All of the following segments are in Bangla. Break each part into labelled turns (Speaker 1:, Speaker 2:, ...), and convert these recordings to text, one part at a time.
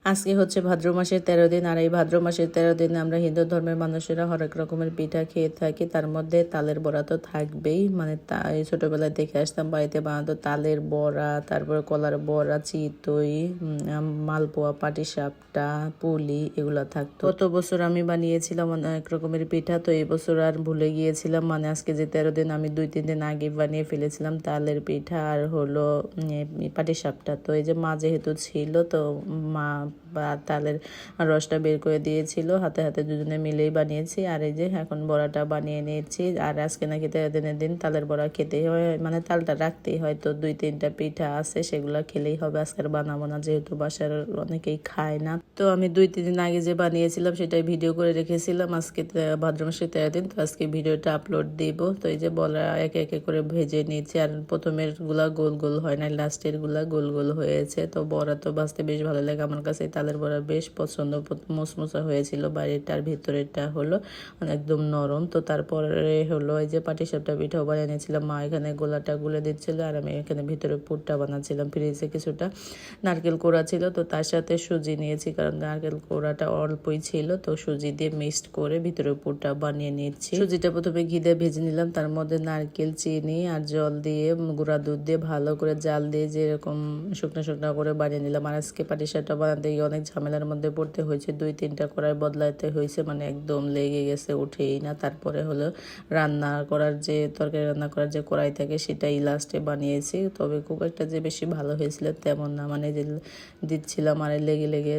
Speaker 1: আজকে হচ্ছে ভাদ্র মাসের 13 দিন, আর এই ভাদ্র মাসের 13 দিনে আমরা হিন্দু ধর্মের মানুষেরা হরেক রকমের পিঠা খেয়ে থাকি। তার মধ্যে তালের বড়া তো থাকবেই, মানে এই ছোটবেলায় দেখে আসতাম বাড়িতে বানাতো তালের বড়া, তারপরে কলার বড়া, চিতই, মালপোয়া, পাটিসাপটা, পুলি এগুলো থাকতো। গত বছর আমি বানিয়েছিলাম অনেক রকমের পিঠা, তো এই বছর আর ভুলে গিয়েছিলাম, মানে আজকে যে 13 দিন আমি 2-3 দিন আগে বানিয়ে ফেলেছিলাম তালের পিঠা আর হলো পাটিসাপটা। তো এই যে মা যেহেতু ছিল, তো মা বা তালের রসটা বের করে দিয়েছিল, হাতে হাতে দুজনে মিলেই বানিয়েছি। আর এই যে এখন বড়াটা বানিয়ে নিয়েছি। আর আজকে নাকি 13 দিনের দিন তালের বড়া খেতেই হয়, মানে তালটা রাখতেই হয়। তো 2-3টা পিঠা আছে, সেগুলো খেলেই হবে। আজকের বানাবো না, যেহেতু বাসার অনেকেই খায় না। তো আমি 2-3 দিন আগে যে বানিয়েছিলাম সেটাই ভিডিও করে রেখেছিলাম। আজকে ভাদ্র মাসের 13 দিন, তো আজকে ভিডিওটা আপলোড দিব। তো এই যে বড়া একে একে করে ভেজে নিয়েছি। আর প্রথমের গুলা গোল গোল হয় না, লাস্টের গুলা গোল গোল হয়েছে। তো বড়া তো ভাজতে বেশ ভালো লাগে আমার কাছে, তালের বড়া বেশ পছন্দ। মুসমুসা হয়েছিল, বাইরেটার ভিতরেরটা হলো একদম নরম। তো তারপরে হলো এই যে পাটিসাপটা পিঠাও বানিয়ে নিয়েছিলাম। মা এখানে গোলাটা গুলে দিচ্ছিল, আর আমি এখানে ভিতরে পুরটা বানাচ্ছিলাম। ফ্রিজে কিছুটা নারকেল কোড়া ছিল, তো তার সাথে সুজি নিয়েছি, কারণ নারকেল কোড়াটা অল্পই ছিল। তো সুজি দিয়ে মিক্সড করে ভিতরে পুরটা বানিয়ে নিচ্ছি। সুজিটা প্রথমে ঘি দিয়ে ভেজে নিলাম, তার মধ্যে নারকেল, চিনি আর জল দিয়ে, গুঁড়া দুধ দিয়ে ভালো করে জাল দিয়ে যেরকম শুকনো শুকনো করে বানিয়ে নিলাম। আর আজকে পাটিসাপটা বানাতে গিয়ে অনেক ঝামেলার মধ্যে পড়তে হয়েছে, 2-3টা কড়াই বদলাতে হয়েছে, মানে একদম লেগে গেছে, উঠেই না। তারপরে হলো তরকারি রান্না করার যে কড়াই থাকে সেটাই লাস্টে বানিয়েছি। তবে খুব একটা যে বেশি ভালো হয়েছিল তেমন না, মানে যে দিচ্ছিলাম আর লেগে লেগে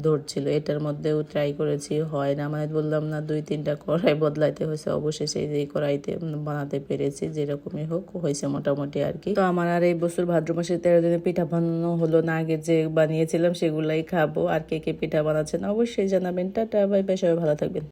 Speaker 1: ধরছিল। এটার মধ্যেও ট্রাই করেছি, হয় না, মানে বললাম না 2-3টা কড়াই বদলাইতে হয়েছে। অবশেষে এই কড়াইতে বানাতে পেরেছি, যেরকমই হোক হয়েছে মোটামুটি আর কি। তো আমার আর এই বছর ভাদ্র মাসের 13 দিনে পিঠা বানানো হলো না, আগে যে বানিয়েছিলাম সেগুলাই খাবো। আর কে কে পিঠা বানাচ্ছেন অবশ্যই জানাবেন। টাটা, বাই বাই, সবাই ভালো থাকবেন।